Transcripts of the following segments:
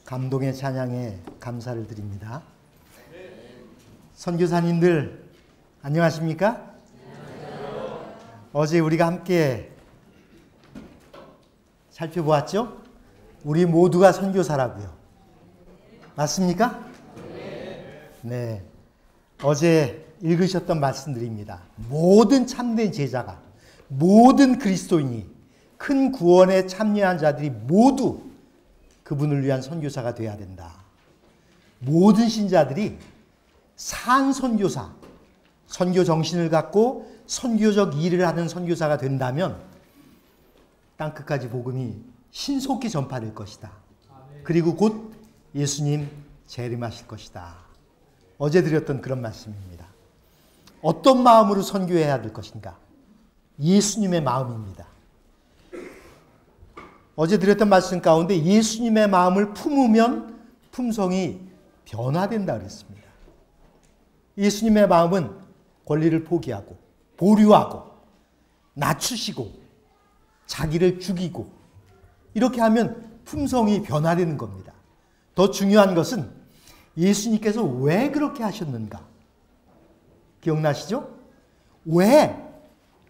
감동의 찬양에 감사를 드립니다. 선교사님들 안녕하십니까? 어제 우리가 함께 살펴보았죠? 우리 모두가 선교사라고요. 맞습니까? 네. 어제 읽으셨던 말씀들입니다. 모든 참된 제자가, 모든 그리스도인이, 큰 구원에 참여한 자들이 모두 그분을 위한 선교사가 되어야 된다. 모든 신자들이 산 선교사, 선교 정신을 갖고 선교적 일을 하는 선교사가 된다면 땅끝까지 복음이 신속히 전파될 것이다. 그리고 곧 예수님 재림하실 것이다. 어제 드렸던 그런 말씀입니다. 어떤 마음으로 선교해야 될 것인가? 예수님의 마음입니다. 어제 드렸던 말씀 가운데 예수님의 마음을 품으면 품성이 변화된다 그랬습니다. 예수님의 마음은 권리를 포기하고 보류하고 낮추시고 자기를 죽이고 이렇게 하면 품성이 변화되는 겁니다. 더 중요한 것은 예수님께서 왜 그렇게 하셨는가? 기억나시죠? 왜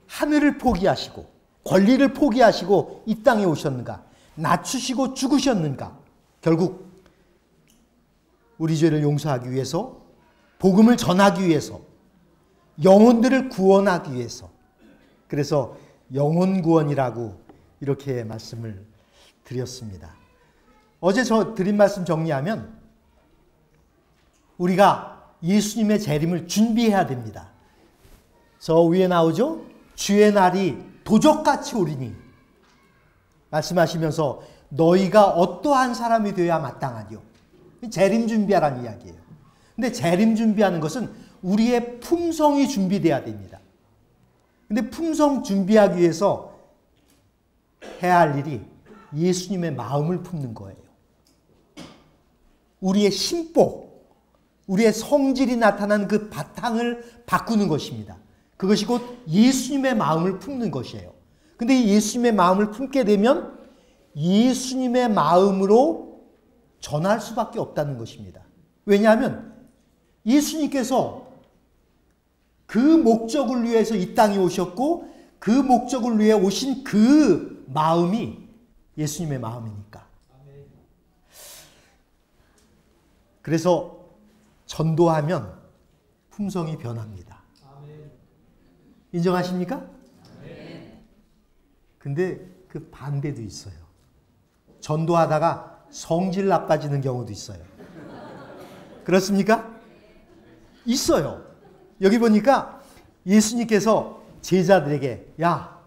하늘을 포기하시고 권리를 포기하시고 이 땅에 오셨는가? 낮추시고 죽으셨는가? 결국 우리 죄를 용서하기 위해서, 복음을 전하기 위해서, 영혼들을 구원하기 위해서. 그래서 영혼 구원이라고 이렇게 말씀을 드렸습니다. 어제 저 드린 말씀 정리하면 우리가 예수님의 재림을 준비해야 됩니다. 저 위에 나오죠? 주의 날이 도적같이 오리니 말씀하시면서 너희가 어떠한 사람이 되어야 마땅하뇨. 재림 준비하라는 이야기예요. 근데 재림 준비하는 것은 우리의 품성이 준비돼야 됩니다. 근데 품성 준비하기 위해서 해야 할 일이 예수님의 마음을 품는 거예요. 우리의 심보, 우리의 성질이 나타난 그 바탕을 바꾸는 것입니다. 그것이 곧 예수님의 마음을 품는 것이에요. 근데 이 예수님의 마음을 품게 되면 예수님의 마음으로 전할 수밖에 없다는 것입니다. 왜냐하면 예수님께서 그 목적을 위해서 이 땅에 오셨고 그 목적을 위해 오신 그 마음이 예수님의 마음이니까. 그래서 전도하면 품성이 변합니다. 인정하십니까? 근데 그 반대도 있어요. 전도하다가 성질 나빠지는 경우도 있어요. 그렇습니까? 있어요. 여기 보니까 예수님께서 제자들에게 야,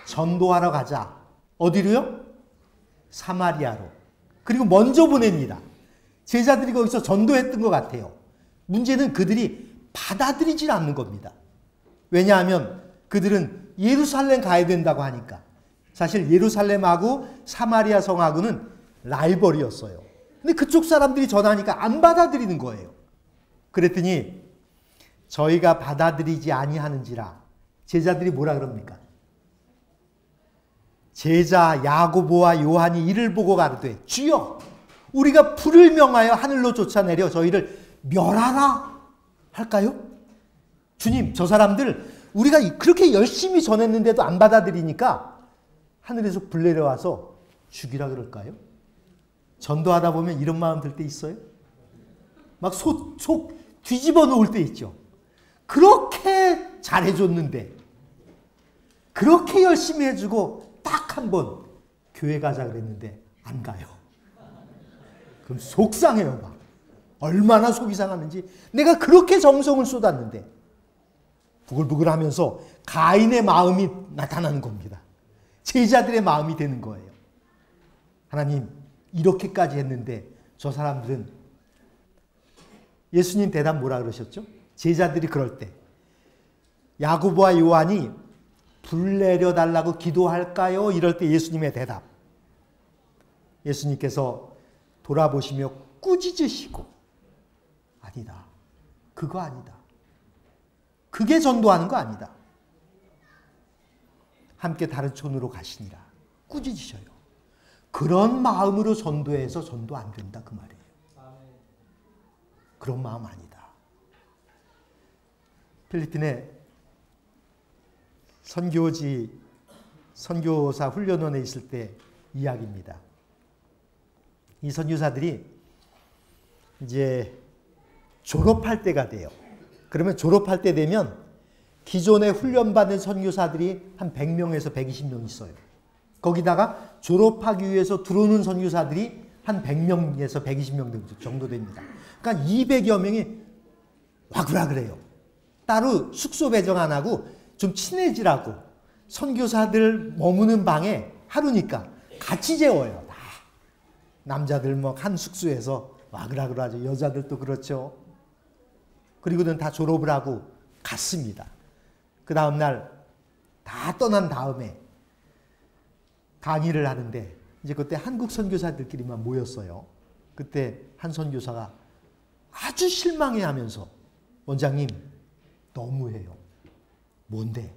전도하러 가자. 어디로요? 사마리아로. 그리고 먼저 보냅니다. 제자들이 거기서 전도했던 것 같아요. 문제는 그들이 받아들이질 않는 겁니다. 왜냐하면 그들은 예루살렘 가야 된다고 하니까. 사실 예루살렘하고 사마리아 성하고는 라이벌이었어요. 근데 그쪽 사람들이 전하니까 안 받아들이는 거예요. 그랬더니 저희가 받아들이지 아니하는지라 제자들이 뭐라 그럽니까? 제자 야고보와 요한이 이를 보고 가르되 주여 우리가 불을 명하여 하늘로 쫓아내려 저희를 멸하라 할까요? 주님, 저 사람들 우리가 그렇게 열심히 전했는데도 안 받아들이니까 하늘에서 불 내려와서 죽이라 그럴까요? 전도하다 보면 이런 마음 들 때 있어요? 막 속 뒤집어 놓을 때 있죠. 그렇게 잘해줬는데 그렇게 열심히 해주고 딱 한 번 교회 가자 그랬는데 안 가요. 그럼 속상해요. 막 얼마나 속이 상하는지. 내가 그렇게 정성을 쏟았는데 부글부글하면서 가인의 마음이 나타나는 겁니다. 제자들의 마음이 되는 거예요. 하나님 이렇게까지 했는데 저 사람들은. 예수님 대답 뭐라 그러셨죠? 제자들이 그럴 때 야고보와 요한이 불 내려달라고 기도할까요? 이럴 때 예수님의 대답. 예수님께서 돌아보시며 꾸짖으시고 아니다. 그거 아니다. 그게 전도하는 거 아니다. 함께 다른 촌으로 가시니라. 꾸짖으셔요. 그런 마음으로 전도해서 전도 안 된다 그 말이에요. 그런 마음 아니다. 필리핀에 선교사 훈련원에 있을 때 이야기입니다. 이 선교사들이 이제 졸업할 때가 돼요. 그러면 졸업할 때 되면 기존에 훈련받은 선교사들이 한 100명에서 120명 있어요. 거기다가 졸업하기 위해서 들어오는 선교사들이 한 100명에서 120명 정도 됩니다. 그러니까 200여 명이 와글와글해요. 따로 숙소 배정 안 하고 좀 친해지라고 선교사들 머무는 방에 하루니까 같이 재워요. 다. 남자들 뭐 한 숙소에서 와글와글하죠. 여자들도 그렇죠. 그리고는 다 졸업을 하고 갔습니다. 그 다음날 다 떠난 다음에 강의를 하는데 이제 그때 한국 선교사들끼리만 모였어요. 그때 한 선교사가 아주 실망해하면서 원장님 너무해요. 뭔데?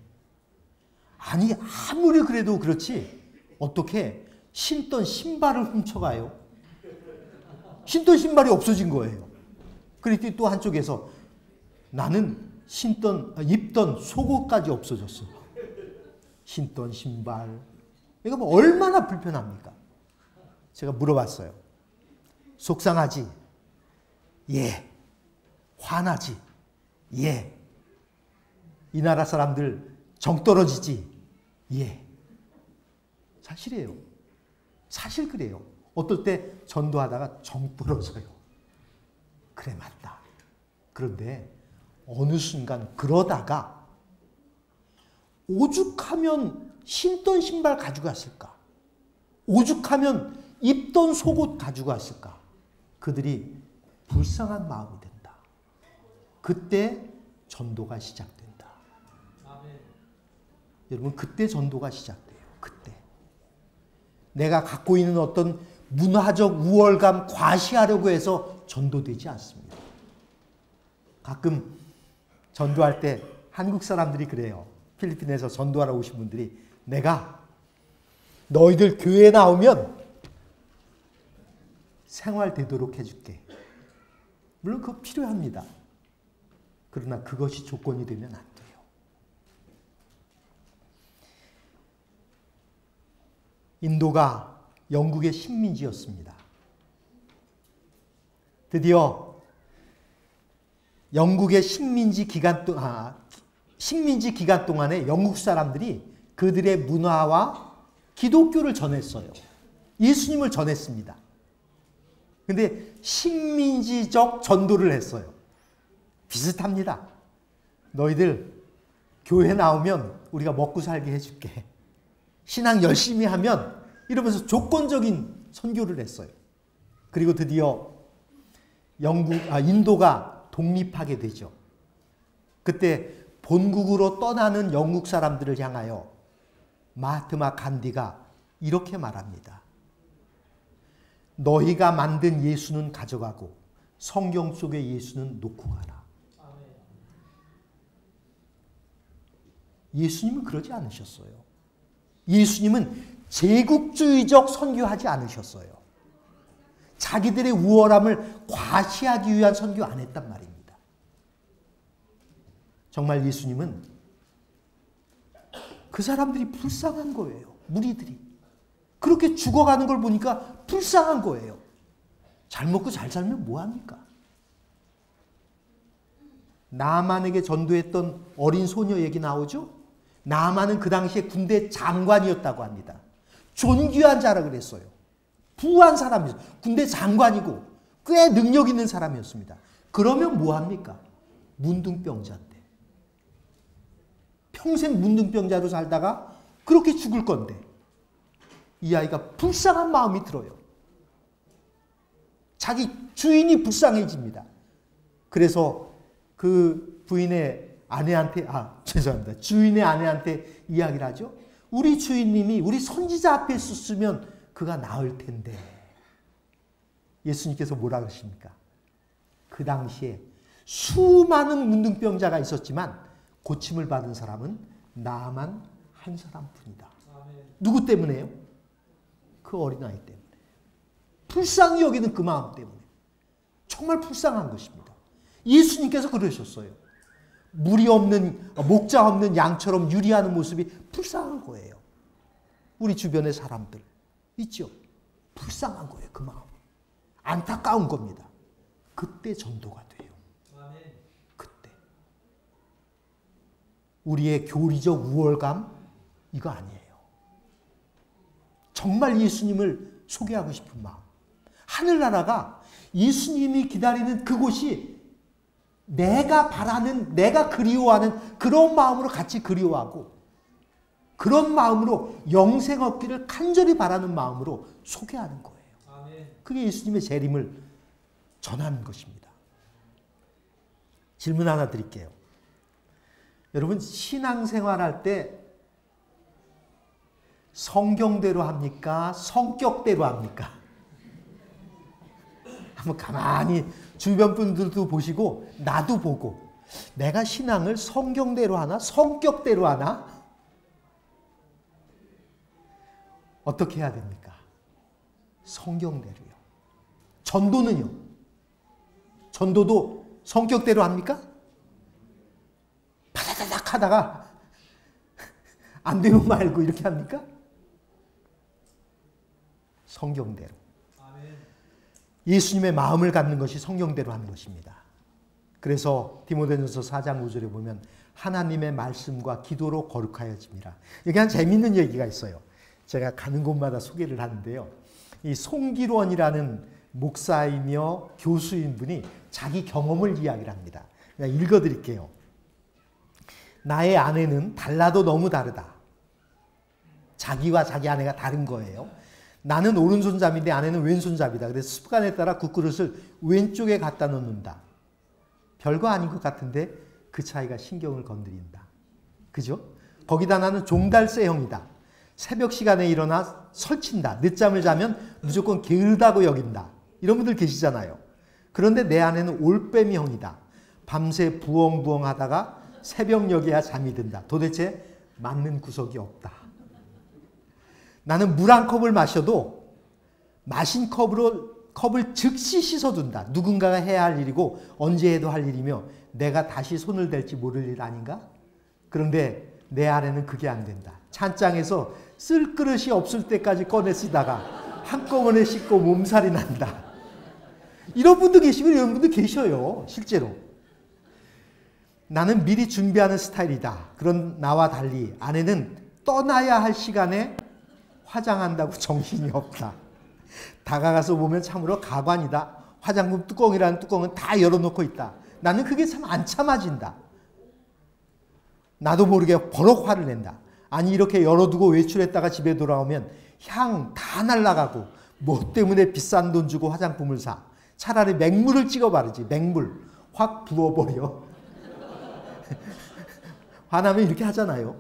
아니 아무리 그래도 그렇지 어떻게 신던 신발을 훔쳐가요? 신던 신발이 없어진 거예요. 그랬더니 또 한쪽에서 나는 입던 속옷까지 없어졌어. 신던 신발. 이거 뭐 얼마나 불편합니까? 제가 물어봤어요. 속상하지? 예. 화나지? 예. 이 나라 사람들 정 떨어지지? 예. 사실이에요. 사실 그래요. 어떨 때 전도하다가 정 떨어져요. 그래 맞다. 그런데 어느 순간 그러다가 오죽하면 신던 신발 가지고 갔을까? 오죽하면 입던 속옷 가지고 갔을까? 그들이 불쌍한 마음이 된다. 그때 전도가 시작된다. 아멘. 여러분 그때 전도가 시작돼요. 그때. 내가 갖고 있는 어떤 문화적 우월감 과시하려고 해서 전도되지 않습니다. 가끔 전도할 때 한국 사람들이 그래요. 필리핀에서 전도하러 오신 분들이 내가 너희들 교회에 나오면 생활되도록 해줄게. 물론 그거 필요합니다. 그러나 그것이 조건이 되면 안 돼요. 인도가 영국의 식민지였습니다. 드디어 영국의 식민지 기간 동안에 영국 사람들이 그들의 문화와 기독교를 전했어요. 예수님을 전했습니다. 근데 식민지적 전도를 했어요. 비슷합니다. 너희들 교회 나오면 우리가 먹고 살게 해줄게. 신앙 열심히 하면 이러면서 조건적인 선교를 했어요. 그리고 드디어 인도가 독립하게 되죠. 그때 본국으로 떠나는 영국 사람들을 향하여 마하트마 간디가 이렇게 말합니다. 너희가 만든 예수는 가져가고 성경 속의 예수는 놓고 가라. 예수님은 그러지 않으셨어요. 예수님은 제국주의적 선교하지 않으셨어요. 자기들의 우월함을 과시하기 위한 선교 안 했단 말입니다. 정말 예수님은 그 사람들이 불쌍한 거예요. 무리들이. 그렇게 죽어가는 걸 보니까 불쌍한 거예요. 잘 먹고 잘 살면 뭐합니까? 나아만에게 전도했던 어린 소녀 얘기 나오죠? 나아만은 그 당시에 군대 장관이었다고 합니다. 존귀한 자라 그랬어요. 부한 사람이었어요. 군대 장관이고 꽤 능력 있는 사람이었습니다. 그러면 뭐합니까? 문둥병자인데. 평생 문둥병자로 살다가 그렇게 죽을 건데 이 아이가 불쌍한 마음이 들어요. 자기 주인이 불쌍해집니다. 그래서 그 주인의 아내한테 이야기를 하죠. 우리 주인님이 우리 선지자 앞에 있었으면 그가 나을 텐데. 예수님께서 뭐라 그러십니까? 그 당시에 수많은 문둥병자가 있었지만 고침을 받은 사람은 나만 한 사람뿐이다. 누구 때문에요? 그 어린아이 때문에. 불쌍히 여기는 그 마음 때문에. 정말 불쌍한 것입니다. 예수님께서 그러셨어요. 물이 없는, 목자 없는 양처럼 유리하는 모습이 불쌍한 거예요. 우리 주변의 사람들 있죠? 불쌍한 거예요. 그 마음. 안타까운 겁니다. 그때 전도가 돼요. 그때. 우리의 교리적 우월감 이거 아니에요. 정말 예수님을 소개하고 싶은 마음. 하늘나라가 예수님이 기다리는 그곳이 내가 바라는, 내가 그리워하는 그런 마음으로 같이 그리워하고 그런 마음으로 영생 얻기를 간절히 바라는 마음으로 소개하는 거예요. 그게 예수님의 재림을 전하는 것입니다. 질문 하나 드릴게요. 여러분 신앙생활할 때 성경대로 합니까? 성격대로 합니까? 한번 가만히 주변 분들도 보시고 나도 보고 내가 신앙을 성경대로 하나? 성격대로 하나? 어떻게 해야 됩니까? 성경대로요. 전도는요? 전도도 성격대로 합니까? 바다다닥 하다가 안 되면 말고 이렇게 합니까? 성경대로. 예수님의 마음을 갖는 것이 성경대로 하는 것입니다. 그래서 디모데전서 4장 5절에 보면 하나님의 말씀과 기도로 거룩하여짐이라. 여기 한 재미있는 얘기가 있어요. 제가 가는 곳마다 소개를 하는데요. 이 송기론이라는 목사이며 교수인 분이 자기 경험을 이야기를 합니다. 그냥 읽어드릴게요. 나의 아내는 달라도 너무 다르다. 자기와 자기 아내가 다른 거예요. 나는 오른손잡이인데 아내는 왼손잡이다. 그래서 습관에 따라 국그릇을 왼쪽에 갖다 놓는다. 별거 아닌 것 같은데 그 차이가 신경을 건드린다. 그죠? 거기다 나는 종달새형이다. 새벽 시간에 일어나 설친다. 늦잠을 자면 무조건 게으르다고 여긴다. 이런 분들 계시잖아요. 그런데 내 아내는 올빼미형이다. 밤새 부엉부엉 하다가 새벽녘에야 잠이 든다. 도대체 맞는 구석이 없다. 나는 물 한 컵을 마셔도 마신 컵을 즉시 씻어둔다. 누군가가 해야 할 일이고 언제 해도 할 일이며 내가 다시 손을 댈지 모를 일 아닌가? 그런데 내 아내는 그게 안 된다. 찬장에서 쓸 그릇이 없을 때까지 꺼내 쓰다가 한꺼번에 씻고 몸살이 난다. 이런 분도 계시고 이런 분도 계셔요. 실제로. 나는 미리 준비하는 스타일이다. 그런 나와 달리 아내는 떠나야 할 시간에 화장한다고 정신이 없다. 다가가서 보면 참으로 가관이다. 화장품 뚜껑이라는 뚜껑은 다 열어놓고 있다. 나는 그게 참 안 참아진다. 나도 모르게 버럭 화를 낸다. 아니 이렇게 열어두고 외출했다가 집에 돌아오면 향 다 날아가고 뭐 때문에 비싼 돈 주고 화장품을 사. 차라리 맹물을 찍어 바르지. 맹물 확 부어버려. 화나면 이렇게 하잖아요.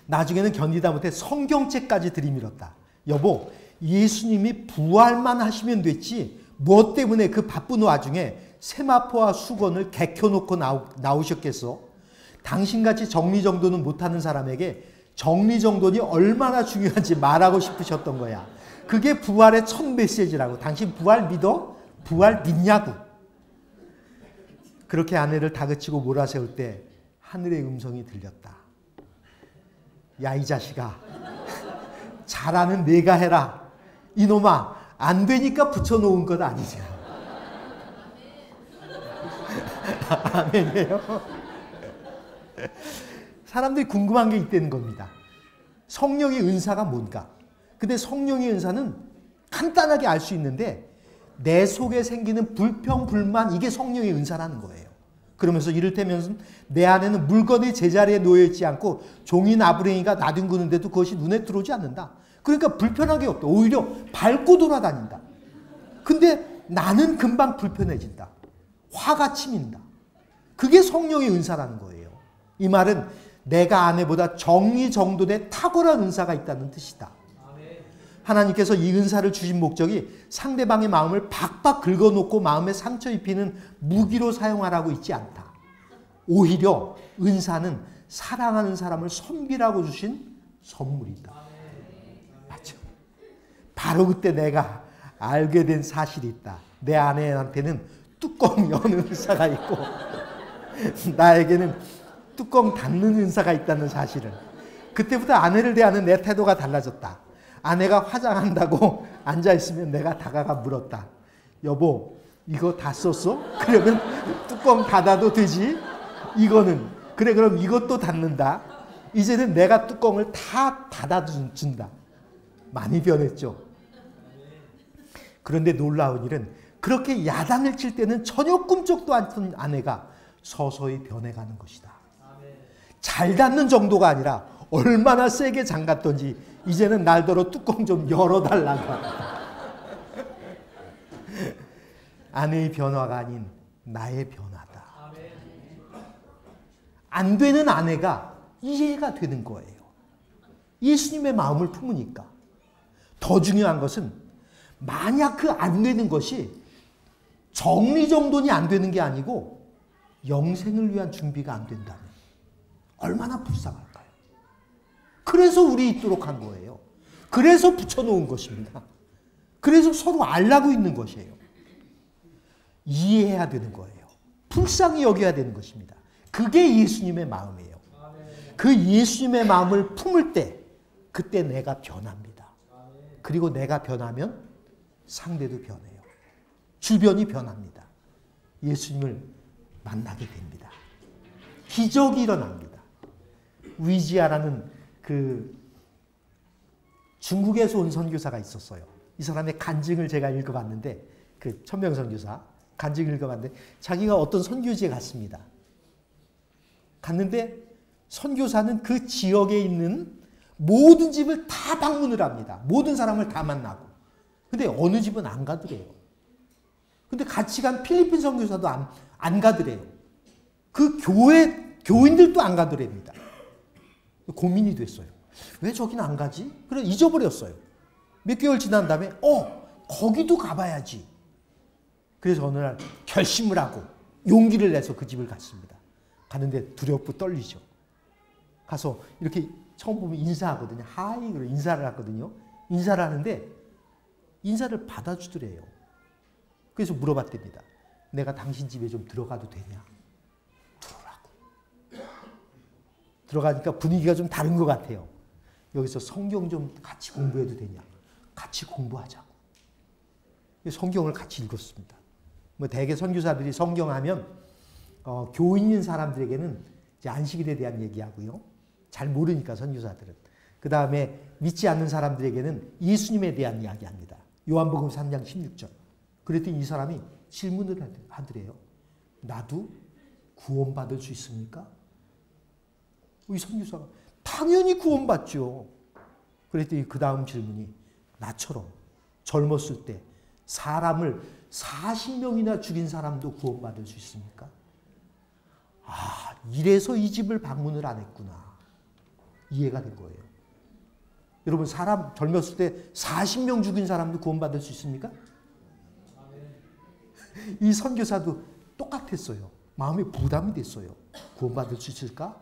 나중에는 견디다 못해 성경책까지 들이밀었다. 여보, 예수님이 부활만 하시면 됐지 무엇 때문에 그 바쁜 와중에 세마포와 수건을 개켜놓고 나오셨겠어? 당신같이 정리정돈은 못하는 사람에게 정리정돈이 얼마나 중요한지 말하고 싶으셨던 거야. 그게 부활의 첫 메시지라고. 당신 부활 믿어? 부활 믿냐고. 그렇게 아내를 다그치고 몰아세울 때 하늘의 음성이 들렸다. 야, 이 자식아. 잘하는 내가 해라. 이놈아, 안 되니까 붙여놓은 것 아니냐. 아멘이에요. 사람들이 궁금한 게 있다는 겁니다. 성령의 은사가 뭔가. 근데 성령의 은사는 간단하게 알 수 있는데 내 속에 생기는 불평, 불만 이게 성령의 은사라는 거예요. 그러면서 이를테면 내 안에는 물건이 제자리에 놓여있지 않고 종이 나부랭이가 나뒹구는데도 그것이 눈에 들어오지 않는다. 그러니까 불편한 게 없다. 오히려 밟고 돌아다닌다. 근데 나는 금방 불편해진다. 화가 치민다. 그게 성령의 은사라는 거예요. 이 말은 내가 아내보다 정리정돈에 탁월한 은사가 있다는 뜻이다. 하나님께서 이 은사를 주신 목적이 상대방의 마음을 박박 긁어놓고 마음에 상처 입히는 무기로 사용하라고 있지 않다. 오히려 은사는 사랑하는 사람을 섬기라고 주신 선물이다. 맞죠? 바로 그때 내가 알게 된 사실이 있다. 내 아내한테는 뚜껑 여는 은사가 있고 나에게는 뚜껑 닫는 은사가 있다는 사실을. 그때부터 아내를 대하는 내 태도가 달라졌다. 아내가 화장한다고 앉아있으면 내가 다가가 물었다. 여보, 이거 다 썼어? 그러면 뚜껑 닫아도 되지? 이거는. 그래, 그럼 이것도 닫는다. 이제는 내가 뚜껑을 다 닫아준다. 많이 변했죠. 그런데 놀라운 일은 그렇게 야단을 칠 때는 전혀 꿈쩍도 않던 아내가 서서히 변해가는 것이다. 잘 닫는 정도가 아니라 얼마나 세게 잠갔던지 이제는 날더러 뚜껑 좀 열어달라고 합니다. 아내의 변화가 아닌 나의 변화다. 안 되는 아내가 이해가 되는 거예요. 예수님의 마음을 품으니까. 더 중요한 것은 만약 그 안 되는 것이 정리정돈이 안 되는 게 아니고 영생을 위한 준비가 안 된다면 얼마나 불쌍할까요? 그래서 우리 있도록 한 거예요. 그래서 붙여놓은 것입니다. 그래서 서로 알라고 있는 것이에요. 이해해야 되는 거예요. 불쌍히 여겨야 되는 것입니다. 그게 예수님의 마음이에요. 그 예수님의 마음을 품을 때 그때 내가 변합니다. 그리고 내가 변하면 상대도 변해요. 주변이 변합니다. 예수님을 만나게 됩니다. 기적이 일어납니다. 위지아라는 그 중국에서 온 선교사가 있었어요. 이 사람의 간증을 제가 읽어봤는데, 그 천명 선교사 간증을 읽어봤는데 자기가 어떤 선교지에 갔습니다. 갔는데 선교사는 그 지역에 있는 모든 집을 다 방문을 합니다. 모든 사람을 다 만나고. 근데 어느 집은 안 가더래요. 근데 같이 간 필리핀 선교사도 안 가더래요. 그 교인들도 안 가더랍니다. 고민이 됐어요. 왜 저기는 안 가지? 그래 잊어버렸어요. 몇 개월 지난 다음에 거기도 가봐야지. 그래서 어느 날 결심을 하고 용기를 내서 그 집을 갔습니다. 가는데 두렵고 떨리죠. 가서 이렇게 처음 보면 인사하거든요. 하이, 그러고 인사를 하거든요. 인사를 하는데 인사를 받아주더래요. 그래서 물어봤답니다. 내가 당신 집에 좀 들어가도 되냐? 들어라고. 들어가니까 분위기가 좀 다른 것 같아요. 여기서 성경 좀 같이 공부해도 되냐? 같이 공부하자고. 성경을 같이 읽었습니다. 뭐 대개 선교사들이 성경하면 교인인 사람들에게는 이제 안식일에 대한 얘기하고요. 잘 모르니까 선교사들은. 그 다음에 믿지 않는 사람들에게는 예수님에 대한 이야기합니다. 요한복음 3장 16절. 그랬더니 이 사람이 질문을 하더래요. 나도 구원받을 수 있습니까? 이 선교사가 당연히 구원받죠. 그랬더니 그 다음 질문이 나처럼 젊었을 때 사람을 40명이나 죽인 사람도 구원받을 수 있습니까? 이래서 이 집을 방문을 안 했구나. 이해가 된 거예요. 여러분, 사람 젊었을 때 40명 죽인 사람도 구원받을 수 있습니까? 이 선교사도 똑같았어요. 마음에 부담이 됐어요. 구원받을 수 있을까?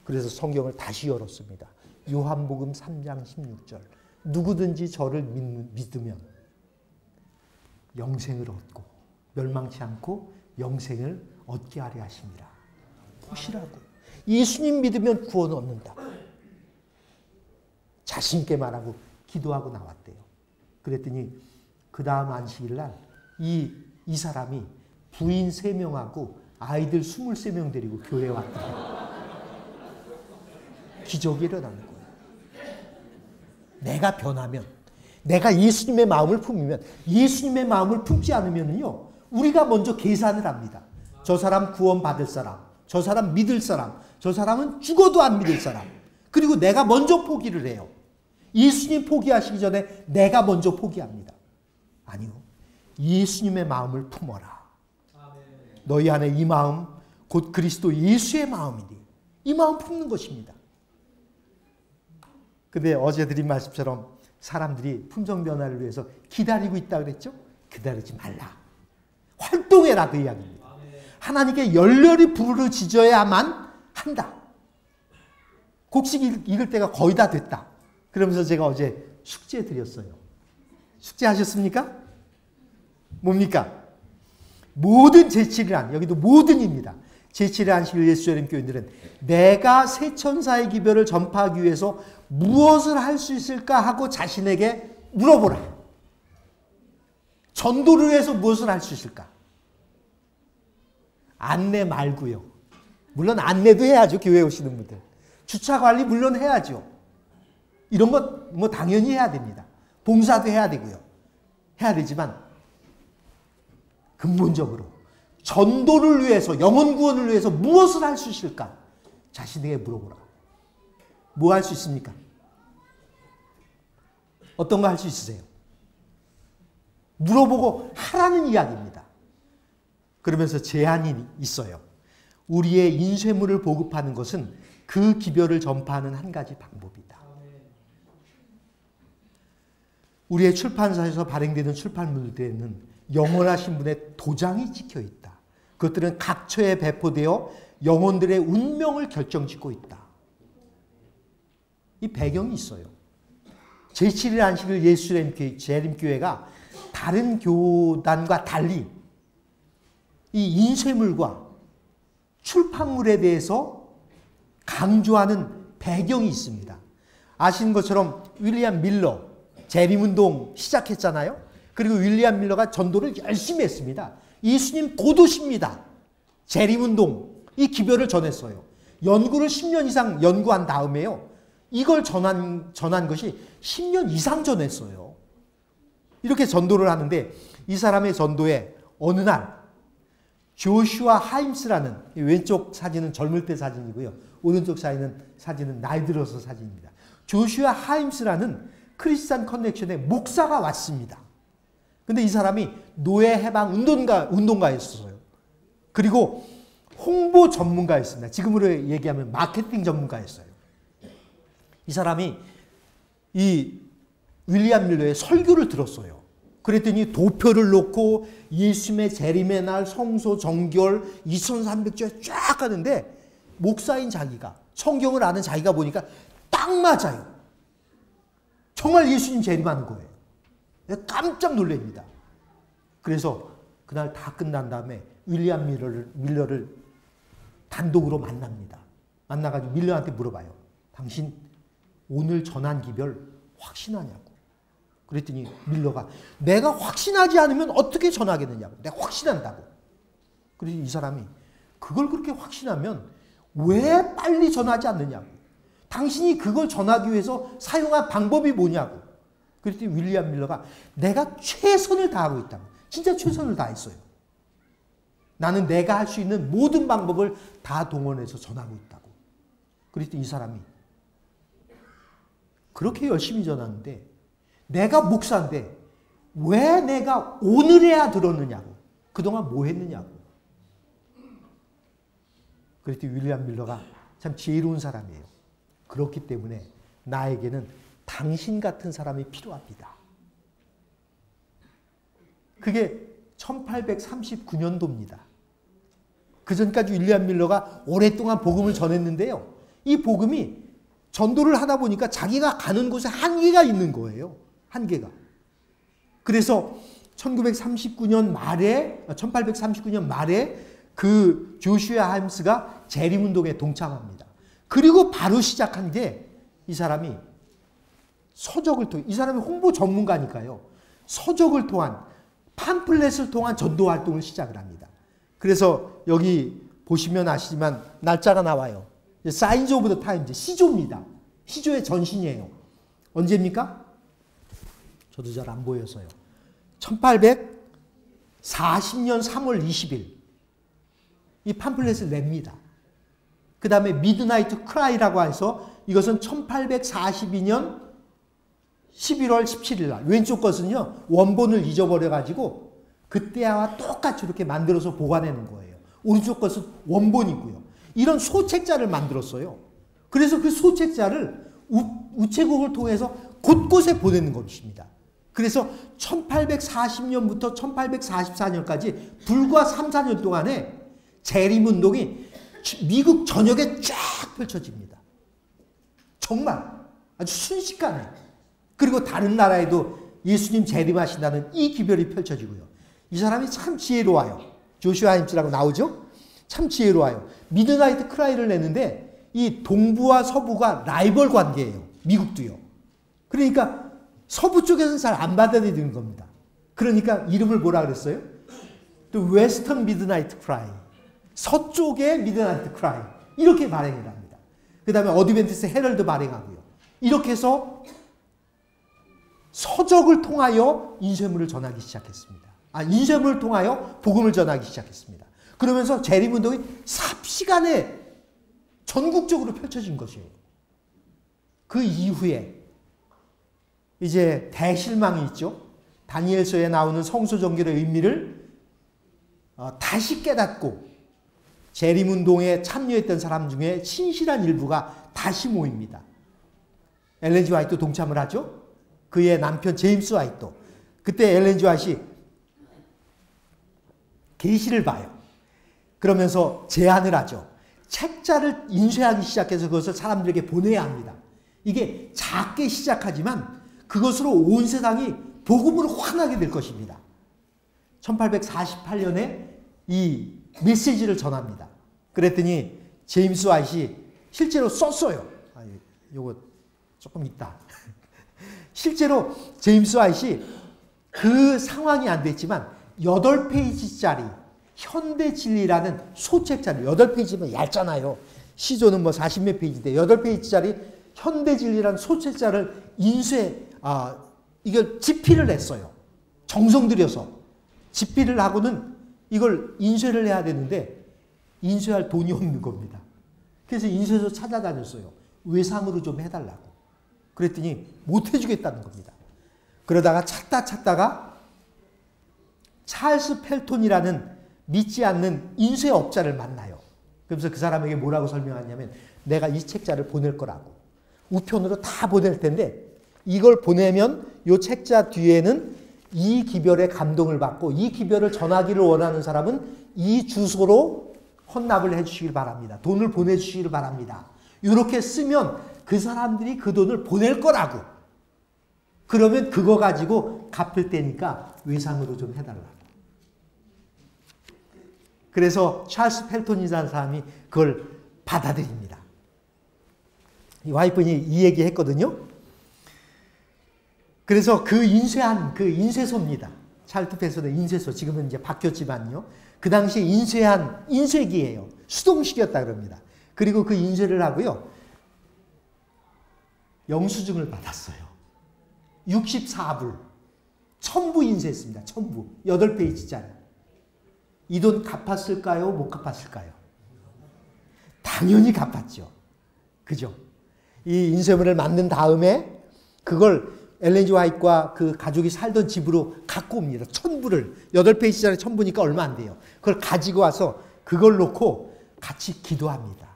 그래서 성경을 다시 열었습니다. 요한복음 3장 16절. 누구든지 저를 믿으면 영생을 얻고 멸망치 않고 영생을 얻게 하려 하십니다. 보시라고. 예수님 믿으면 구원 얻는다. 자신 있게 말하고 기도하고 나왔대요. 그랬더니 그 다음 안식일 날 이 사람이 부인 3명하고 아이들 23명 데리고 교회에 왔대요. 기적이 일어나는 거예요. 내가 변하면, 내가 예수님의 마음을 품으면, 예수님의 마음을 품지 않으면요, 우리가 먼저 계산을 합니다. 저 사람 구원받을 사람, 저 사람 믿을 사람, 저 사람은 죽어도 안 믿을 사람. 그리고 내가 먼저 포기를 해요. 예수님 포기하시기 전에 내가 먼저 포기합니다. 아니요. 예수님의 마음을 품어라. 너희 안에 이 마음, 곧 그리스도 예수의 마음이니 이 마음 품는 것입니다. 근데 어제 드린 말씀처럼 사람들이 품성 변화를 위해서 기다리고 있다 그랬죠? 기다리지 말라. 활동해라, 그 이야기입니다. 하나님께 열렬히 부르짖어야만 한다. 곡식 읽을 때가 거의 다 됐다. 그러면서 제가 어제 숙제 드렸어요. 숙제하셨습니까? 뭡니까? 모든 제7일 여기도 모든입니다. 제7일 안식일 예수저림 교인들은 내가 새 천사의 기별을 전파하기 위해서 무엇을 할 수 있을까 하고 자신에게 물어보라. 전도를 위해서 무엇을 할 수 있을까? 안내 말고요. 물론 안내도 해야죠. 교회에 오시는 분들. 주차 관리 물론 해야죠. 이런 것 뭐 당연히 해야 됩니다. 봉사도 해야 되고요. 해야 되지만 근본적으로 전도를 위해서, 영혼 구원을 위해서 무엇을 할 수 있을까? 자신에게 물어보라. 뭐 할 수 있습니까? 어떤 거 할 수 있으세요? 물어보고 하라는 이야기입니다. 그러면서 제한이 있어요. 우리의 인쇄물을 보급하는 것은 그 기별을 전파하는 한 가지 방법이다. 우리의 출판사에서 발행되는 출판물들에는 영원하신 분의 도장이 찍혀 있다. 그것들은 각처에 배포되어 영혼들의 운명을 결정짓고 있다. 이 배경이 있어요. 제7일 안식일 예수재림교회가 다른 교단과 달리 이 인쇄물과 출판물에 대해서 강조하는 배경이 있습니다. 아시는 것처럼 윌리엄 밀러 재림운동 시작했잖아요. 그리고 윌리엄 밀러가 전도를 열심히 했습니다. 예수님 고도십니다. 재림운동 이 기별을 전했어요. 연구를 10년 이상 연구한 다음에요. 이걸 전한 것이 10년 이상 전했어요. 이렇게 전도를 하는데 이 사람의 전도에 어느 날 조슈아 하임스라는, 왼쪽 사진은 젊을 때 사진이고요. 오른쪽 사진은 나이 들어서 사진입니다. 조슈아 하임스라는 크리스찬 커넥션의 목사가 왔습니다. 근데 이 사람이 노예 해방 운동가였어요. 그리고 홍보 전문가였습니다. 지금으로 얘기하면 마케팅 전문가였어요. 이 사람이 이 윌리엄 밀러의 설교를 들었어요. 그랬더니 도표를 놓고 예수님의 재림의 날 성소 정결 2300절 쫙 하는데 목사인 자기가, 성경을 아는 자기가 보니까 딱 맞아요. 정말 예수님 재림하는 거예요. 깜짝 놀랍니다. 그래서 그날 다 끝난 다음에 윌리엄 밀러를 단독으로 만납니다. 만나가지고 밀러한테 물어봐요. 당신 오늘 전한 기별 확신하냐고. 그랬더니 밀러가 내가 확신하지 않으면 어떻게 전하겠느냐고. 내가 확신한다고. 그래서 이 사람이 그걸 그렇게 확신하면 왜 빨리 전하지 않느냐고. 당신이 그걸 전하기 위해서 사용한 방법이 뭐냐고. 그랬더니 윌리엄 밀러가 내가 최선을 다하고 있다고. 진짜 최선을 다했어요. 나는 내가 할 수 있는 모든 방법을 다 동원해서 전하고 있다고. 그랬더니 이 사람이 그렇게 열심히 전하는데 내가 목사인데 왜 내가 오늘에야 들었느냐고. 그동안 뭐 했느냐고. 그랬더니 윌리엄 밀러가 참 지혜로운 사람이에요. 그렇기 때문에 나에게는 당신 같은 사람이 필요합니다. 그게 1839년도입니다. 그 전까지 윌리엄 밀러가 오랫동안 복음을 전했는데요. 이 복음이 전도를 하다 보니까 자기가 가는 곳에 한계가 있는 거예요. 한계가. 그래서 1839년 말에 그 조슈아 하임스가 재림운동에 동참합니다. 그리고 바로 시작한 게 이 사람이 서적을 통해, 이 사람이 홍보 전문가니까요. 서적을 통한, 팜플렛을 통한 전도 활동을 시작을 합니다. 그래서 여기 보시면 아시지만 날짜가 나와요. 사인즈 오브 더 타임즈, 시조입니다. 시조의 전신이에요. 언제입니까? 저도 잘 안 보여서요. 1840년 3월 20일 이 팜플렛을 냅니다. 그 다음에 미드나이트 크라이라고 해서 이것은 1842년 11월 17일 날, 왼쪽 것은요 원본을 잊어버려가지고 그때와 똑같이 이렇게 만들어서 보관하는 거예요. 오른쪽 것은 원본이고요. 이런 소책자를 만들었어요. 그래서 그 소책자를 우체국을 통해서 곳곳에 보내는 것입니다. 그래서 1840년부터 1844년까지 불과 3, 4년 동안에 재림운동이 미국 전역에 쫙 펼쳐집니다. 정말 아주 순식간에. 그리고 다른 나라에도 예수님 재림하신다는 이 기별이 펼쳐지고요. 이 사람이 참 지혜로워요. 조슈아 힘쓰라고 나오죠? 참 지혜로워요. 미드나이트 크라이를 내는데 이 동부와 서부가 라이벌 관계예요. 미국도요. 그러니까 서부 쪽에서는 잘 안 받아들이는 겁니다. 그러니까 이름을 뭐라 그랬어요? 또 웨스턴 미드나이트 크라이. 서쪽의 미드나이트 크라이. 이렇게 발행을 합니다. 그 다음에 어드벤티스트 헤럴드 발행하고요. 이렇게 해서 서적을 통하여 인쇄물을 전하기 시작했습니다. 인쇄물을 통하여 복음을 전하기 시작했습니다. 그러면서 재림운동이 삽시간에 전국적으로 펼쳐진 것이에요. 그 이후에 이제 대실망이 있죠. 다니엘서에 나오는 성소정결의 의미를 다시 깨닫고 재림운동에 참여했던 사람 중에 신실한 일부가 다시 모입니다. 엘렌 G 화이트 동참을 하죠. 그의 남편 제임스 화이트. 그때 엘렌 G 화이트이 계시를 봐요. 그러면서 제안을 하죠. 책자를 인쇄하기 시작해서 그것을 사람들에게 보내야 합니다. 이게 작게 시작하지만 그것으로 온 세상이 복음으로 환하게 될 것입니다. 1848년에 이 메시지를 전합니다. 그랬더니 제임스 화이트이 실제로 썼어요. 요거 조금 있다. 실제로 제임스 화이트이 그 상황이 안 됐지만 8페이지짜리 현대진리라는 소책자를 8페이지면 얇잖아요. 시조는 뭐 40몇 페이지인데 8페이지짜리 현대진리라는 소책자를 이걸 집필을 했어요. 정성 들여서 집필을 하고는 이걸 인쇄를 해야 되는데 인쇄할 돈이 없는 겁니다. 그래서 인쇄소 찾아다녔어요. 외상으로 좀 해달라고. 그랬더니 못 해주겠다는 겁니다. 그러다가 찾다가 찰스 펠톤이라는 믿지 않는 인쇄업자를 만나요. 그러면서 그 사람에게 뭐라고 설명하냐면 내가 이 책자를 보낼 거라고. 우편으로 다 보낼 텐데 이걸 보내면 이 책자 뒤에는 이 기별의 감동을 받고 이 기별을 전하기를 원하는 사람은 이 주소로 헌납을 해주시길 바랍니다. 돈을 보내주시길 바랍니다. 이렇게 쓰면 그 사람들이 그 돈을 보낼 거라고. 그러면 그거 가지고 갚을 때니까 외상으로 좀 해달라고. 그래서 찰스 펠톤이라는 사람이 그걸 받아들입니다. 이 와이프니 이 얘기 했거든요. 그래서 그 인쇄한 그 인쇄소입니다. 찰스 펠톤의 인쇄소. 지금은 이제 바뀌었지만요. 그 당시에 인쇄한 인쇄기예요. 수동식이었다 그럽니다. 그리고 그 인쇄를 하고요. 영수증을 받았어요. 64불. 1000부 인쇄했습니다. 1000부. 8페이지짜리. 이 돈 갚았을까요? 못 갚았을까요? 당연히 갚았죠. 그죠? 이 인쇄물을 만든 다음에 그걸 엘렌 G 화이트와 그 가족이 살던 집으로 갖고 옵니다. 1000부를. 8페이지짜리 1000부니까 얼마 안 돼요. 그걸 가지고 와서 그걸 놓고 같이 기도합니다.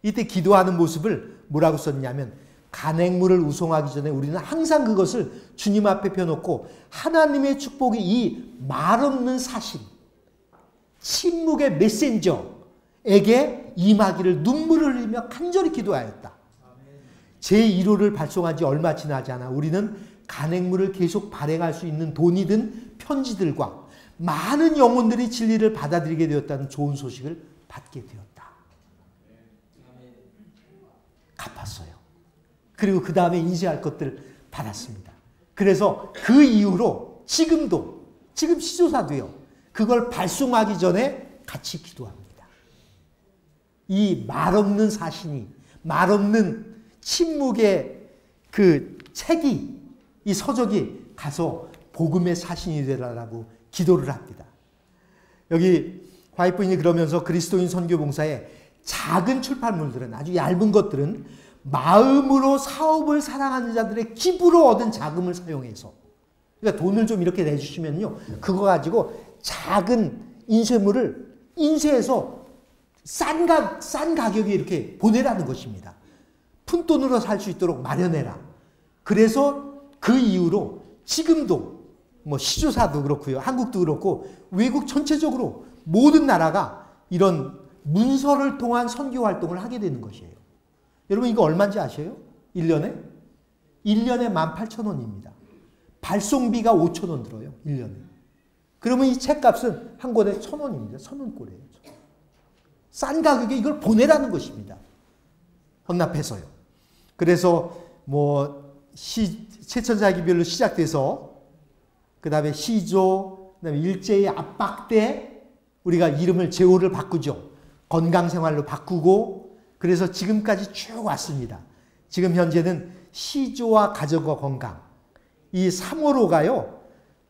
이때 기도하는 모습을 뭐라고 썼냐면 간행물을 우송하기 전에 우리는 항상 그것을 주님 앞에 펴놓고 하나님의 축복이 이 말없는 사신, 침묵의 메신저에게 임하기를 눈물을 흘리며 간절히 기도하였다. 제1호를 발송한 지 얼마 지나지 않아 우리는 간행물을 계속 발행할 수 있는 돈이 든 편지들과 많은 영혼들이 진리를 받아들이게 되었다는 좋은 소식을 받게 되었다. 갚았어요. 그리고 그 다음에 인쇄할 것들 받았습니다. 그래서 그 이후로 지금 시조사도요. 그걸 발송하기 전에 같이 기도합니다. 이 말없는 사신이, 말없는 침묵의 그 책이, 이 서적이 가서 복음의 사신이 되라라고 기도를 합니다. 여기 화이트분이 그러면서 그리스도인 선교봉사에 작은 출판물들은, 아주 얇은 것들은 마음으로 사업을 사랑하는 자들의 기부로 얻은 자금을 사용해서, 그러니까 돈을 좀 이렇게 내주시면요, 그거 가지고 작은 인쇄물을 인쇄해서 싼 가격에 이렇게 보내라는 것입니다. 푼돈으로 살 수 있도록 마련해라. 그래서 그 이후로 지금도 뭐 시조사도 그렇고요, 한국도 그렇고 외국 전체적으로 모든 나라가 이런 문서를 통한 선교 활동을 하게 되는 것이에요. 여러분 이거 얼마인지 아셔요? 1년에? 1년에 18,000원입니다. 발송비가 5,000원 들어요. 1년에. 그러면 이 책값은 한 권에 1,000원입니다. 1,000원꼴이에요. 싼 가격에 이걸 보내라는 것입니다. 헌납해서요. 그래서 최천사기별로 시작돼서 그 다음에 시조, 그 다음에 일제의 압박 때 우리가 이름을 제호를 바꾸죠. 건강생활로 바꾸고 그래서 지금까지 쭉 왔습니다. 지금 현재는 시조와 가정과 건강 이 3호로가요.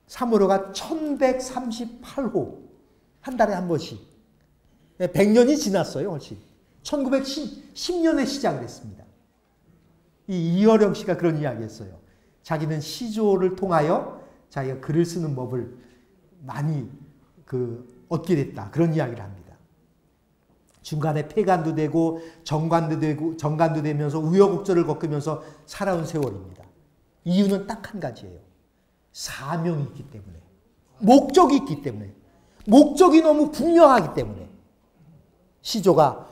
3호로가 1138호 한 달에 한 번씩 100년이 지났어요. 훨씬 1910년에 시작을 했습니다. 이 이어령 씨가 그런 이야기 했어요. 자기는 시조를 통하여 자기가 글을 쓰는 법을 많이 얻게 됐다. 그런 이야기를 합니다. 중간에 폐간도 되고 정관도 되면서 우여곡절을 겪으면서 살아온 세월입니다. 이유는 딱 한 가지예요. 사명이 있기 때문에. 목적이 있기 때문에. 목적이 너무 분명하기 때문에. 시조가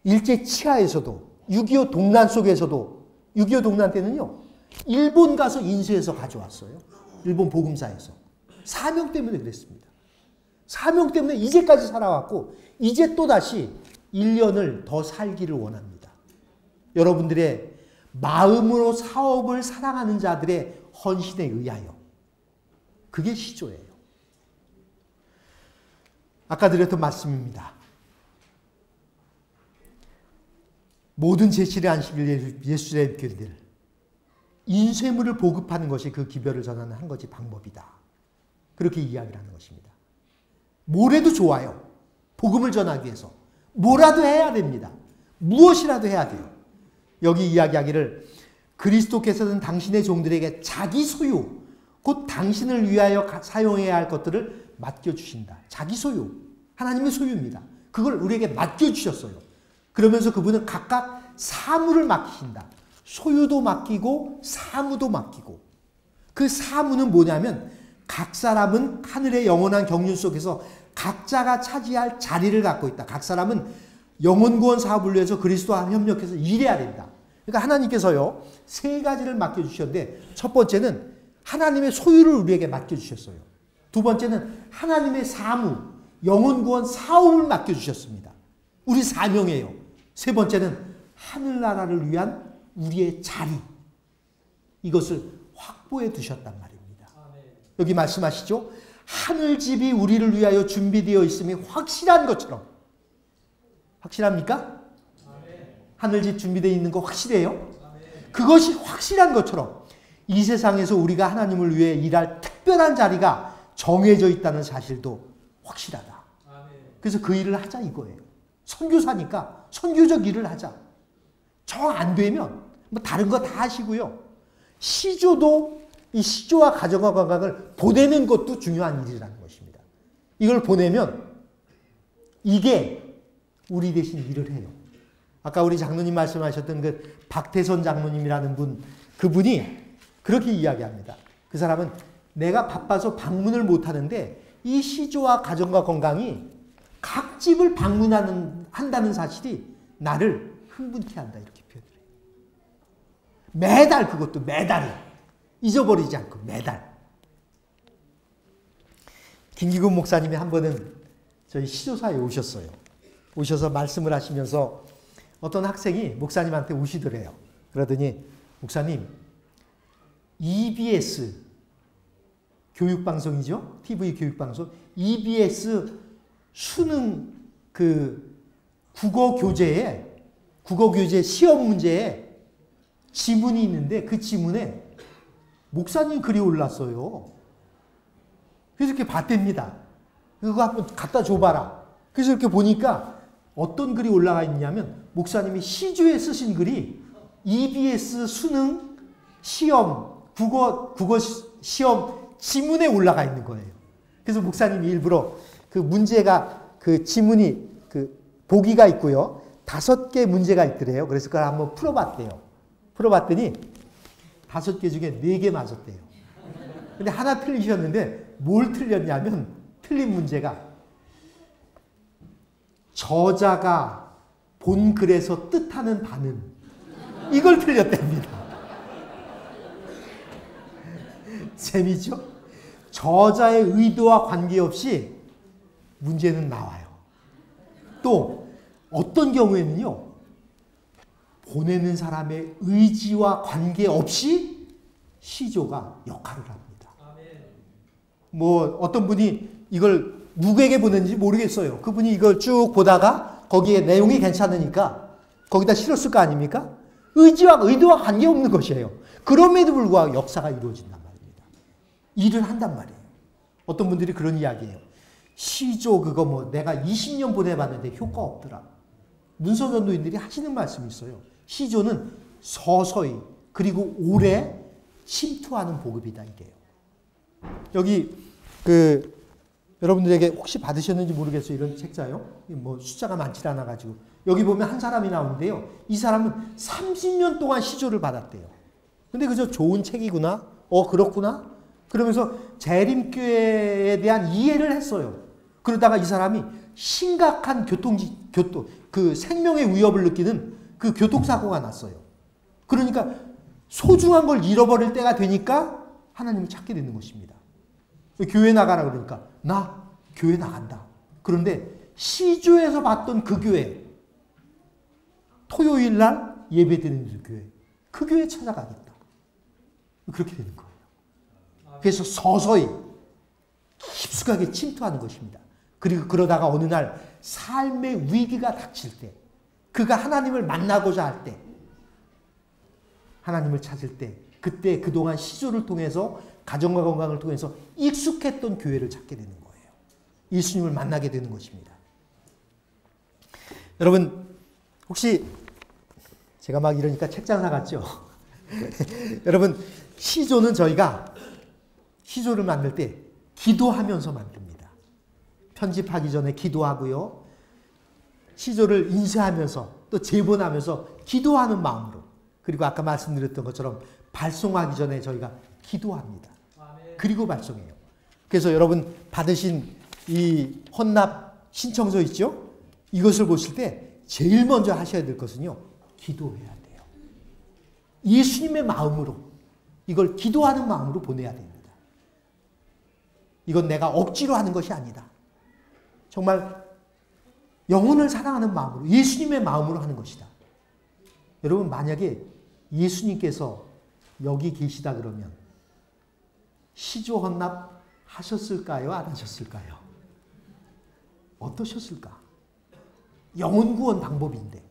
일제 치하에서도 6.25 동란 속에서도 6.25 동란 때는요. 일본 가서 인쇄해서 가져왔어요. 일본 복음사에서. 사명 때문에 그랬습니다. 사명 때문에 이제까지 살아왔고 이제 또다시 1년을 더 살기를 원합니다. 여러분들의 마음으로 사업을 사랑하는 자들의 헌신에 의하여. 그게 시조예요. 아까 드렸던 말씀입니다. 모든 제칠의 안식일 예수의 교리들 인쇄물을 보급하는 것이 그 기별을 전하는 한 가지 방법이다. 그렇게 이야기를 하는 것입니다. 뭐래도 좋아요. 복음을 전하기 위해서. 뭐라도 해야 됩니다. 무엇이라도 해야 돼요. 여기 이야기하기를 그리스도께서는 당신의 종들에게 자기 소유, 곧 당신을 위하여 사용해야 할 것들을 맡겨주신다. 자기 소유. 하나님의 소유입니다. 그걸 우리에게 맡겨주셨어요. 그러면서 그분은 각각 사무를 맡기신다. 소유도 맡기고 사무도 맡기고. 그 사무는 뭐냐면 각 사람은 하늘의 영원한 경륜 속에서 각자가 차지할 자리를 갖고 있다. 각 사람은 영혼구원 사업을 위해서 그리스도와 협력해서 일해야 된다. 그러니까 하나님께서요. 세 가지를 맡겨주셨는데 첫 번째는 하나님의 소유를 우리에게 맡겨주셨어요. 두 번째는 하나님의 사무, 영혼구원 사업을 맡겨주셨습니다. 우리 사명이에요. 세 번째는 하늘나라를 위한 우리의 자리. 이것을 확보해 두셨단 말입니다. 여기 말씀하시죠. 하늘집이 우리를 위하여 준비되어 있음이 확실한 것처럼. 확실합니까? 하늘집 준비되어 있는 거 확실해요? 그것이 확실한 것처럼 이 세상에서 우리가 하나님을 위해 일할 특별한 자리가 정해져 있다는 사실도 확실하다. 그래서 그 일을 하자 이거예요. 선교사니까 선교적 일을 하자. 정 안 되면 뭐 다른 거 다 하시고요. 시조도 이 시조와 가정과 건강을 보내는 것도 중요한 일이라는 것입니다. 이걸 보내면 이게 우리 대신 일을 해요. 아까 우리 장로님 말씀하셨던 그 박태선 장로님이라는 분, 그분이 그렇게 이야기합니다. 그 사람은 내가 바빠서 방문을 못하는데 이 시조와 가정과 건강이 각 집을 한다는 사실이 나를 흥분케 한다. 이렇게 표현을 해요. 매달 그것도 매달 잊어버리지 않고 매달. 김기근 목사님이 한 번은 저희 시조사에 오셨어요. 오셔서 말씀을 하시면서 어떤 학생이 목사님한테 오시더래요. 그러더니 목사님 EBS 교육방송이죠. TV 교육방송 EBS 수능 국어 교재 시험 문제에 지문이 있는데 그 지문에 목사님 글이 올랐어요. 그래서 이렇게 봤답니다. 그거 한번 갖다 줘봐라. 그래서 이렇게 보니까 어떤 글이 올라가 있냐면 목사님이 시조에 쓰신 글이 EBS 수능 시험 국어 시험 지문에 올라가 있는 거예요. 그래서 목사님이 일부러 그 문제가 그 지문이 그 보기가 있고요. 5개 문제가 있더래요. 그래서 그걸 한번 풀어봤대요. 풀어봤더니 5개 중에 4개 맞았대요. 근데 하나 틀리셨는데 뭘 틀렸냐면 틀린 문제가 저자가 본 글에서 뜻하는 바는 이걸 틀렸답니다. 셈이죠. 저자의 의도와 관계없이 문제는 나와요. 또 어떤 경우에는요, 보내는 사람의 의지와 관계없이 시조가 역할을 합니다. 뭐 어떤 분이 이걸 누구에게 보냈는지 모르겠어요. 그분이 이걸 쭉 보다가 거기에 내용이 괜찮으니까 거기다 실었을 거 아닙니까? 의지와 의도와 관계없는 것이에요. 그럼에도 불구하고 역사가 이루어진단 말입니다. 일을 한단 말이에요. 어떤 분들이 그런 이야기예요. 시조 그거 뭐 내가 20년 보내봤는데 효과 없더라. 문서 전도인들이 하시는 말씀이 있어요. 시조는 서서히 그리고 오래 침투하는 복음이다 이게요. 여기 여러분들에게 혹시 받으셨는지 모르겠어요. 이런 책자요. 뭐 숫자가 많지 않아 가지고 여기 보면 한 사람이 나오는데요. 이 사람은 30년 동안 시조를 받았대요. 근데 그저 좋은 책이구나. 그렇구나. 그러면서 재림교회에 대한 이해를 했어요. 그러다가 이 사람이 심각한 그 생명의 위협을 느끼는 그 교통사고가 났어요. 그러니까 소중한 걸 잃어버릴 때가 되니까 하나님을 찾게 되는 것입니다. 교회 나가라 그러니까 나 교회 나간다. 그런데 시조에서 봤던 그 교회, 토요일 날 예배드리는 교회, 그 교회 찾아가겠다. 그렇게 되는 거예요. 그래서 서서히 깊숙하게 침투하는 것입니다. 그리고 그러다가 어느 날 삶의 위기가 닥칠 때, 그가 하나님을 만나고자 할 때, 하나님을 찾을 때, 그때 그동안 시조를 통해서 가정과 건강을 통해서 익숙했던 교회를 찾게 되는 거예요. 예수님을 만나게 되는 것입니다. 여러분 혹시 제가 막 이러니까 책장사 같죠? 여러분 시조는 저희가 시조를 만들 때 기도하면서 만듭니다. 편집하기 전에 기도하고요. 시조를 인쇄하면서 또 제본하면서 기도하는 마음으로, 그리고 아까 말씀드렸던 것처럼 발송하기 전에 저희가 기도합니다. 그리고 발송해요. 그래서 여러분 받으신 이 헌납 신청서 있죠? 이것을 보실 때 제일 먼저 하셔야 될 것은요, 기도해야 돼요. 예수님의 마음으로, 이걸 기도하는 마음으로 보내야 됩니다. 이건 내가 억지로 하는 것이 아니다. 정말 영혼을 사랑하는 마음으로, 예수님의 마음으로 하는 것이다. 여러분 만약에 예수님께서 여기 계시다 그러면 시조 헌납 하셨을까요? 안 하셨을까요? 어떠셨을까? 영혼 구원 방법인데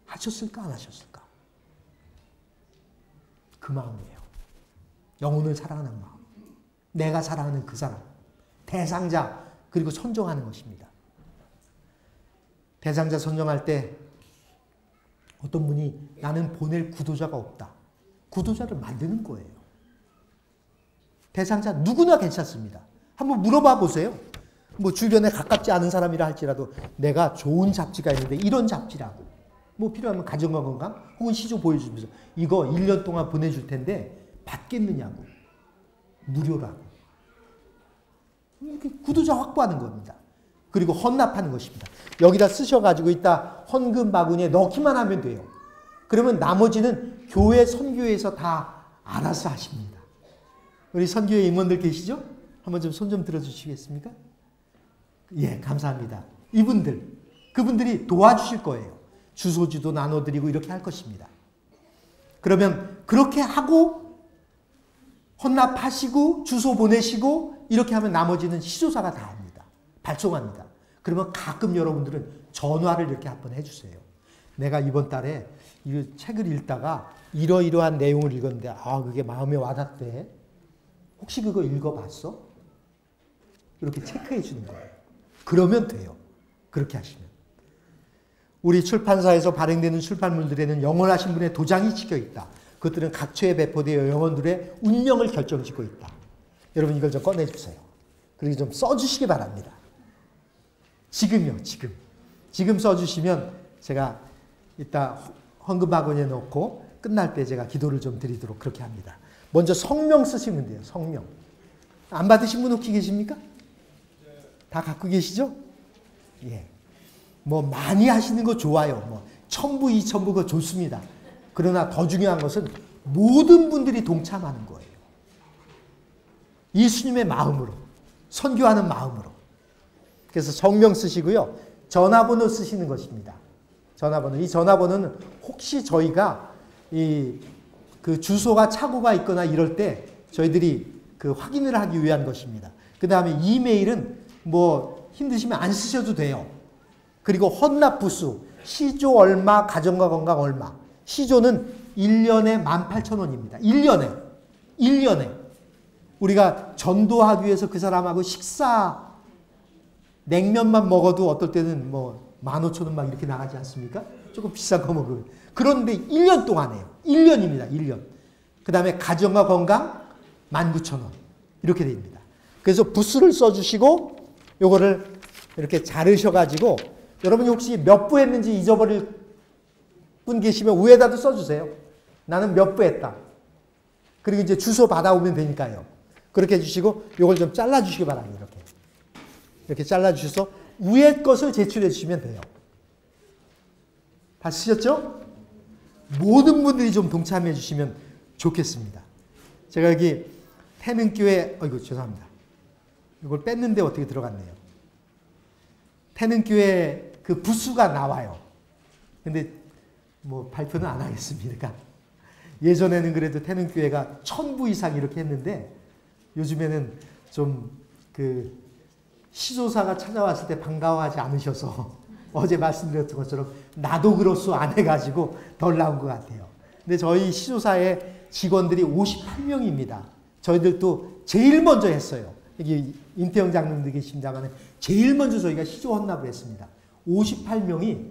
하셨을까? 안 하셨을까? 그 마음이에요. 영혼을 사랑하는 마음. 내가 사랑하는 그 사람. 대상자, 그리고 선정하는 것입니다. 대상자 선정할 때 어떤 분이 나는 보낼 구도자가 없다. 구도자를 만드는 거예요. 대상자 누구나 괜찮습니다. 한번 물어봐 보세요. 뭐 주변에 가깝지 않은 사람이라 할지라도 내가 좋은 잡지가 있는데 이런 잡지라고. 뭐 필요하면 가정과 건강 혹은 시조 보여주면서 이거 1년 동안 보내줄 텐데 받겠느냐고. 무료라고. 이렇게 구도자 확보하는 겁니다. 그리고 헌납하는 것입니다. 여기다 쓰셔가지고 이따 헌금 바구니에 넣기만 하면 돼요. 그러면 나머지는 교회 선교회에서 다 알아서 하십니다. 우리 선교회 임원들 계시죠? 한번 좀 손 좀 들어주시겠습니까? 예, 감사합니다. 그분들이 도와주실 거예요. 주소지도 나눠드리고 이렇게 할 것입니다. 그러면 그렇게 하고 헌납하시고 주소 보내시고 이렇게 하면 나머지는 시조사가 다 합니다. 발송합니다. 그러면 가끔 여러분들은 전화를 이렇게 한번 해주세요. 내가 이번 달에 이 책을 읽다가 이러이러한 내용을 읽었는데 그게 마음에 와닿대. 혹시 그거 읽어봤어? 이렇게 체크해 주는 거예요. 그러면 돼요. 그렇게 하시면. 우리 출판사에서 발행되는 출판물들에는 영원하신 분의 도장이 찍혀 있다. 그것들은 각처에 배포되어 영혼들의 운명을 결정짓고 있다. 여러분 이걸 좀 꺼내주세요. 그리고 좀 써주시기 바랍니다. 지금요. 지금 써주시면 제가 이따 헌금 바구니에 넣고 끝날 때 제가 기도를 좀 드리도록 그렇게 합니다. 먼저 성명 쓰시면 돼요. 성명. 안 받으신 분 혹시 계십니까? 다 갖고 계시죠? 예. 뭐 많이 하시는 거 좋아요. 뭐 1000부, 2000부 그거 좋습니다. 그러나 더 중요한 것은 모든 분들이 동참하는 거예요. 예수님의 마음으로, 선교하는 마음으로. 그래서 성명 쓰시고요. 전화번호 쓰시는 것입니다. 전화번호. 이 전화번호는 혹시 저희가 그 주소가 착오가 있거나 이럴 때 저희들이 그 확인을 하기 위한 것입니다. 그 다음에 이메일은 뭐 힘드시면 안 쓰셔도 돼요. 그리고 헌납 부수, 시조 얼마, 가정과 건강 얼마. 시조는 1년에 18,000원입니다. 1년에. 우리가 전도하기 위해서 그 사람하고 식사, 냉면만 먹어도 어떨 때는 뭐 15,000원 막 이렇게 나가지 않습니까? 조금 비싼 거 먹으면. 그런데 1년 동안 해요. 1년입니다. 1년. 그 다음에 가정과 건강 19,000원. 이렇게 됩니다. 그래서 부수를 써주시고 요거를 이렇게 자르셔가지고 여러분이 혹시 몇 부 했는지 잊어버릴 분 계시면 위에다도 써주세요. 나는 몇 부 했다. 그리고 이제 주소 받아오면 되니까요. 그렇게 해주시고 요걸 좀 잘라주시기 바랍니다. 이렇게 잘라주셔서 위에 것을 제출해 주시면 돼요. 다 쓰셨죠? 모든 분들이 좀 동참해 주시면 좋겠습니다. 제가 여기 태능교회, 죄송합니다. 이걸 뺐는데 어떻게 들어갔네요. 태능교회 그 부수가 나와요. 근데 뭐 발표는 안 하겠습니다. 예전에는 그래도 태능교회가 1000부 이상 이렇게 했는데 요즘에는 좀 그 시조사가 찾아왔을 때 반가워하지 않으셔서 어제 말씀드렸던 것처럼 나도 그렇소 안 해가지고 덜 나온 것 같아요. 근데 저희 시조사의 직원들이 58명입니다. 저희들도 제일 먼저 했어요. 여기 임태영 장로님도 계십니다만 제일 먼저 저희가 시조 헌납을 했습니다. 58명이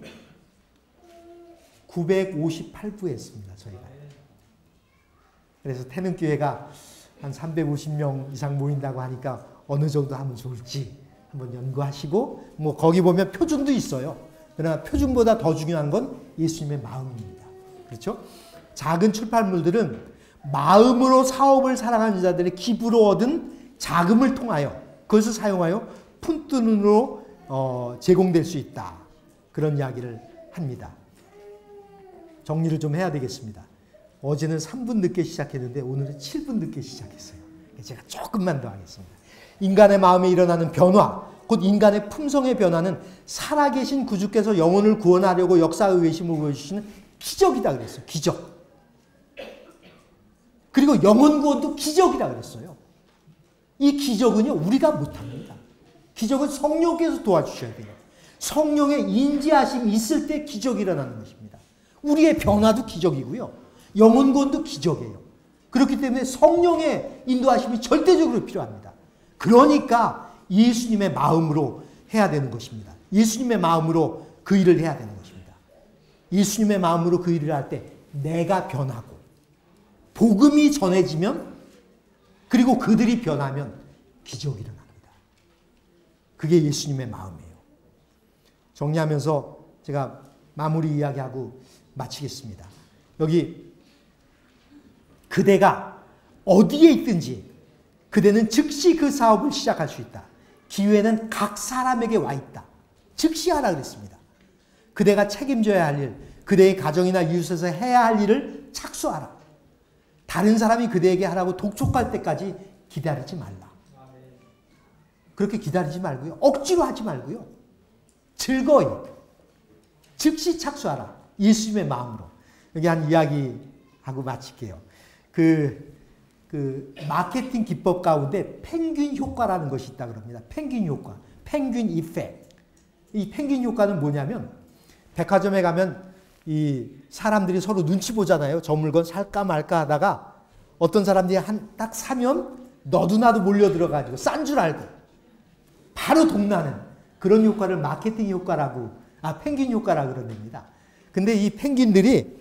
958부 했습니다. 저희가. 그래서 태능교회가 한 350명 이상 모인다고 하니까 어느 정도 하면 좋을지 한번 연구하시고 뭐 거기 보면 표준도 있어요. 그러나 표준보다 더 중요한 건 예수님의 마음입니다. 그렇죠? 작은 출판물들은 마음으로 사업을 사랑하는 자들의 기부로 얻은 자금을 통하여 그것을 사용하여 푼돈으로 제공될 수 있다. 그런 이야기를 합니다. 정리를 좀 해야 되겠습니다. 어제는 3분 늦게 시작했는데 오늘은 7분 늦게 시작했어요. 제가 조금만 더 하겠습니다. 인간의 마음에 일어나는 변화, 곧 인간의 품성의 변화는 살아계신 구주께서 영혼을 구원하려고 역사의 외심을 보여주시는 기적이다 그랬어요. 기적. 그리고 영혼 구원도 기적이다 그랬어요. 이 기적은요, 우리가 못합니다. 기적은 성령께서 도와주셔야 돼요. 성령의 인지하심이 있을 때 기적이 일어나는 것입니다. 우리의 변화도 기적이고요. 영혼 구원도 기적이에요. 그렇기 때문에 성령의 인도하심이 절대적으로 필요합니다. 그러니까 예수님의 마음으로 해야 되는 것입니다. 예수님의 마음으로 그 일을 해야 되는 것입니다. 예수님의 마음으로 그 일을 할 때 내가 변하고 복음이 전해지면 그리고 그들이 변하면 기적이 일어납니다. 그게 예수님의 마음이에요. 정리하면서 제가 마무리 이야기하고 마치겠습니다. 여기 그대가 어디에 있든지 그대는 즉시 그 사업을 시작할 수 있다. 기회는 각 사람에게 와 있다. 즉시 하라 그랬습니다. 그대가 책임져야 할 일, 그대의 가정이나 이웃에서 해야 할 일을 착수하라. 다른 사람이 그대에게 하라고 독촉할 때까지 기다리지 말라. 그렇게 기다리지 말고요. 억지로 하지 말고요. 즐거이 즉시 착수하라. 예수님의 마음으로. 여기 한 이야기하고 마칠게요. 그 마케팅 기법 가운데 펭귄 효과라는 것이 있다 그럽니다. 펭귄 효과. 펭귄 이펙트. 이 펭귄 효과는 뭐냐면 백화점에 가면 이 사람들이 서로 눈치 보잖아요. 저 물건 살까 말까 하다가 어떤 사람들이 딱 사면 너도 나도 몰려 들어가지고 싼 줄 알고 바로 동나는 그런 효과를 마케팅 효과라고 펭귄 효과라고 그럽니다. 근데 이 펭귄들이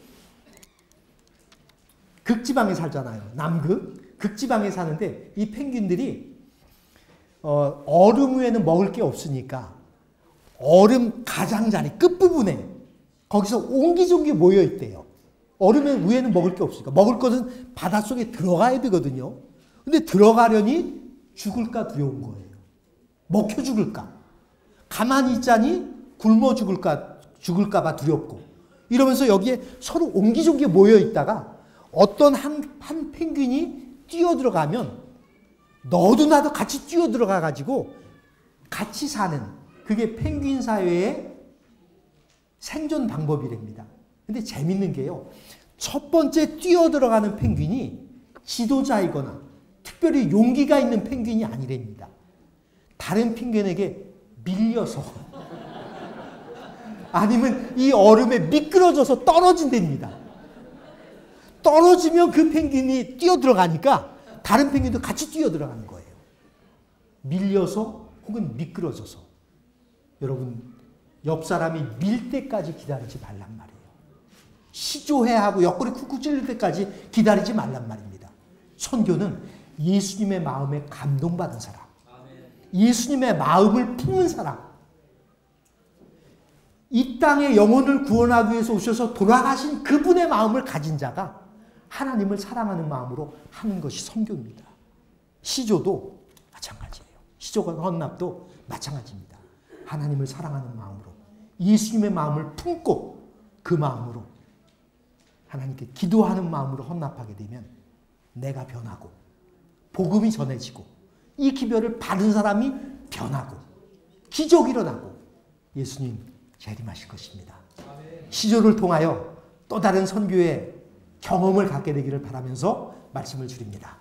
극지방에 살잖아요. 남극. 극지방에 사는데 이 펭귄들이 얼음 위에는 먹을 게 없으니까 얼음 가장자리 끝부분에 거기서 옹기종기 모여 있대요. 얼음 위에는 먹을 게 없으니까. 먹을 것은 바닷속에 들어가야 되거든요. 근데 들어가려니 죽을까 두려운 거예요. 먹혀 죽을까. 가만히 있자니 굶어 죽을까 봐 두렵고. 이러면서 여기에 서로 옹기종기 모여 있다가 어떤 한 펭귄이 뛰어 들어가면 너도 나도 같이 뛰어들어가 가지고 같이 사는, 그게 펭귄 사회의 생존 방법이랍니다. 근데 재밌는 게요, 첫 번째 뛰어들어가는 펭귄이 지도자이거나 특별히 용기가 있는 펭귄이 아니랍니다. 다른 펭귄에게 밀려서 아니면 이 얼음에 미끄러져서 떨어진답니다. 떨어지면 그 펭귄이 뛰어들어가니까 다른 펭귄도 같이 뛰어들어가는 거예요. 밀려서 혹은 미끄러져서. 여러분, 옆 사람이 밀 때까지 기다리지 말란 말이에요. 시조해하고 옆구리 쿡쿡 찔릴 때까지 기다리지 말란 말입니다. 선교는 예수님의 마음에 감동받은 사람, 예수님의 마음을 품은 사람, 이 땅에 영혼을 구원하기 위해서 오셔서 돌아가신 그분의 마음을 가진 자가 하나님을 사랑하는 마음으로 하는 것이 선교입니다. 시조도 마찬가지예요. 시조가 헌납도 마찬가지입니다. 하나님을 사랑하는 마음으로, 예수님의 마음을 품고 그 마음으로 하나님께 기도하는 마음으로 헌납하게 되면 내가 변하고 복음이 전해지고 이 기별을 받은 사람이 변하고 기적이 일어나고 예수님 재림하실 것입니다. 시조를 통하여 또 다른 선교의 경험을 갖게 되기를 바라면서 말씀을 드립니다.